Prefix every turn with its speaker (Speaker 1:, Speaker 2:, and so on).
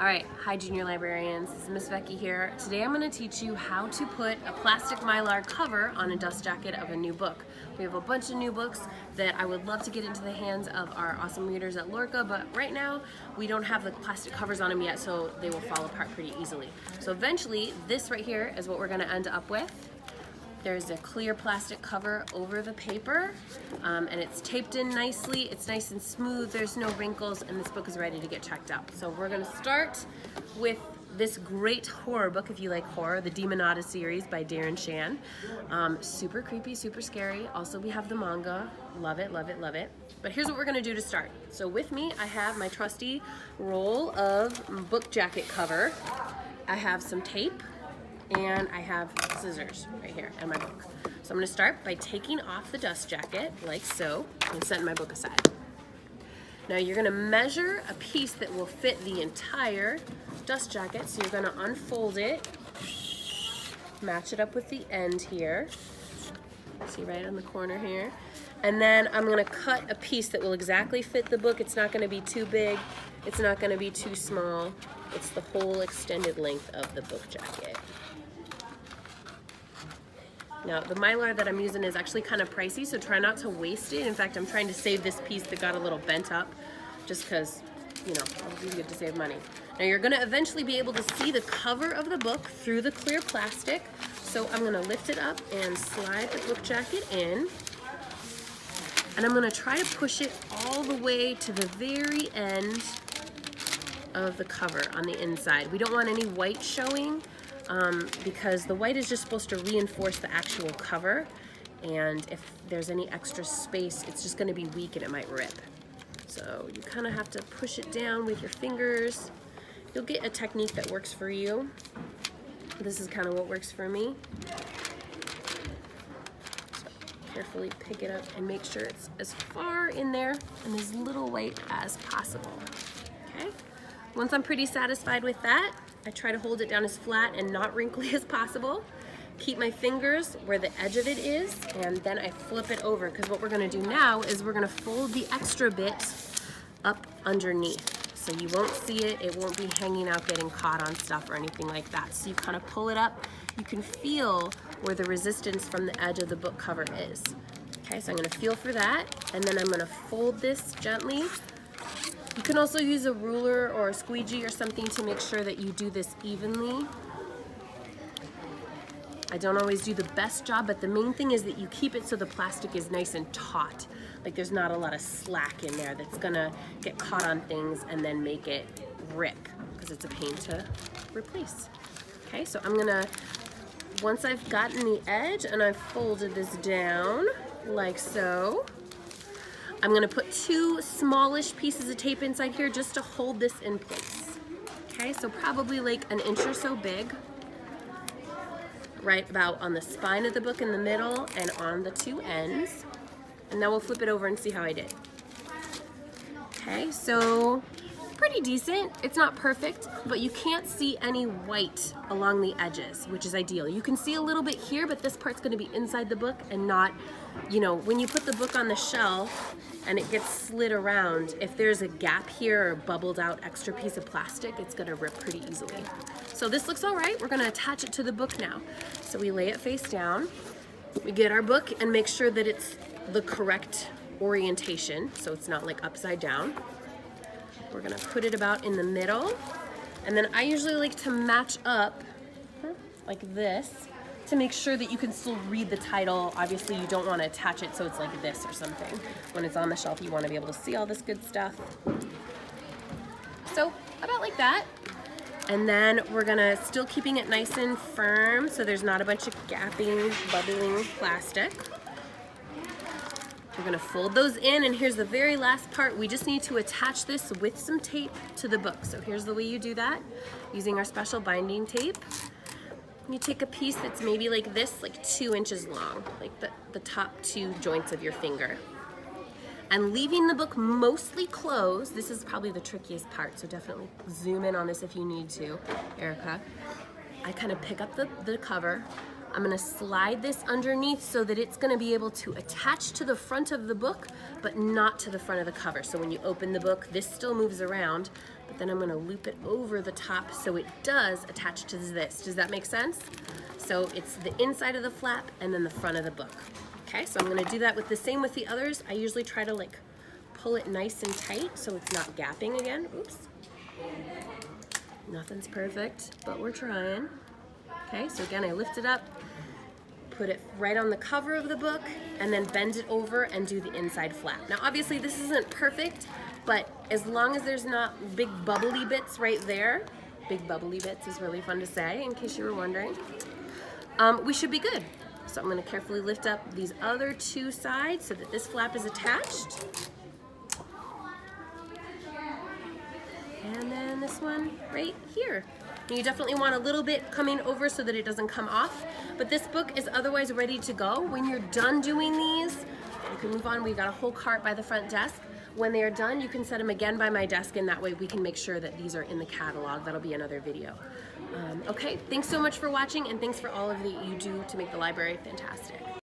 Speaker 1: All right, hi junior librarians, this is Miss Becky here. Today I'm going to teach you how to put a plastic Mylar cover on a dust jacket of a new book. We have a bunch of new books that I would love to get into the hands of our awesome readers at Lorca, but right now we don't have the plastic covers on them yet, so they will fall apart pretty easily. So eventually, this right here is what we're going to end up with. There's a clear plastic cover over the paper, and it's taped in nicely. It's nice and smooth, there's no wrinkles, and this book is ready to get checked out. So we're gonna start with this great horror book, if you like horror, the Demonata series by Darren Shan. Super creepy, super scary. Also, we have the manga. Love it, love it, love it. But here's what we're gonna do to start. So with me, I have my trusty roll of book jacket cover. I have some tape, and I have scissors right here and my book. So I'm going to start by taking off the dust jacket, like so, and setting my book aside. Now you're going to measure a piece that will fit the entire dust jacket, so you're going to unfold it, match it up with the end here, see right on the corner here, and then I'm going to cut a piece that will exactly fit the book. It's not going to be too big, it's not going to be too small, it's the whole extended length of the book jacket. Now, the Mylar that I'm using is actually kind of pricey, so try not to waste it. In fact, I'm trying to save this piece that got a little bent up, just because, you know, it's good to save money. Now, you're going to eventually be able to see the cover of the book through the clear plastic, so I'm going to lift it up and slide the book jacket in, and I'm going to try to push it all the way to the very end of the cover on the inside. We don't want any white showing, because the white is just supposed to reinforce the actual cover, and if there's any extra space, it's just going to be weak and it might rip. So you kind of have to push it down with your fingers. You'll get a technique that works for you. This is kind of what works for me. So carefully pick it up and make sure it's as far in there and as little white as possible. Okay? Once I'm pretty satisfied with that, I try to hold it down as flat and not wrinkly as possible. Keep my fingers where the edge of it is, and then I flip it over, because what we're going to do now is we're going to fold the extra bit up underneath. So you won't see it, it won't be hanging out getting caught on stuff or anything like that. So you kind of pull it up, you can feel where the resistance from the edge of the book cover is. Okay, so I'm going to feel for that, and then I'm going to fold this gently. You can also use a ruler or a squeegee or something to make sure that you do this evenly. I don't always do the best job, but the main thing is that you keep it so the plastic is nice and taut. Like there's not a lot of slack in there that's gonna get caught on things and then make it rip, because it's a pain to replace. Okay, so I'm gonna, once I've gotten the edge and I've folded this down like so, I'm going to put two smallish pieces of tape inside here just to hold this in place. Okay, so probably like an inch or so big, right about on the spine of the book in the middle and on the two ends. And now we'll flip it over and see how I did. Okay, so pretty decent. It's not perfect, but you can't see any white along the edges, which is ideal. You can see a little bit here, but this part's going to be inside the book and not, you know, when you put the book on the shelf and it gets slid around, if there's a gap here or a bubbled out extra piece of plastic, it's going to rip pretty easily. So this looks all right. We're going to attach it to the book now. So we lay it face down. We get our book and make sure that it's the correct orientation, so it's not like upside down. We're gonna put it about in the middle, and then I usually like to match up like this to make sure that you can still read the title. Obviously you don't want to attach it so it's like this or something. When it's on the shelf you want to be able to see all this good stuff. So about like that. And then we're gonna, still keeping it nice and firm so there's not a bunch of gapping, bubbling plastic. We're gonna fold those in, and here's the very last part. We just need to attach this with some tape to the book. So here's the way you do that, using our special binding tape. You take a piece that's maybe like this, like 2 inches long, like the top two joints of your finger. And leaving the book mostly closed, this is probably the trickiest part, so definitely zoom in on this if you need to, Erica. I kind of pick up the cover, I'm going to slide this underneath so that it's going to be able to attach to the front of the book, but not to the front of the cover. So when you open the book, this still moves around, but then I'm gonna loop it over the top so it does attach to this. Does that make sense? So it's the inside of the flap and then the front of the book. Okay, so I'm gonna do that with the same with the others. I usually try to like pull it nice and tight so it's not gapping again. Oops. Nothing's perfect, but we're trying. Okay, so again, I lift it up, put it right on the cover of the book, and then bend it over and do the inside flap. Now, obviously this isn't perfect, but as long as there's not big bubbly bits right there, big bubbly bits is really fun to say, in case you were wondering, we should be good. So I'm gonna carefully lift up these other two sides so that this flap is attached. And then this one right here. And you definitely want a little bit coming over so that it doesn't come off. But this book is otherwise ready to go. When you're done doing these, you can move on. We've got a whole cart by the front desk. When they are done, you can set them again by my desk, and that way we can make sure that these are in the catalog. That'll be another video. Okay, thanks so much for watching, and thanks for all of that you do to make the library fantastic.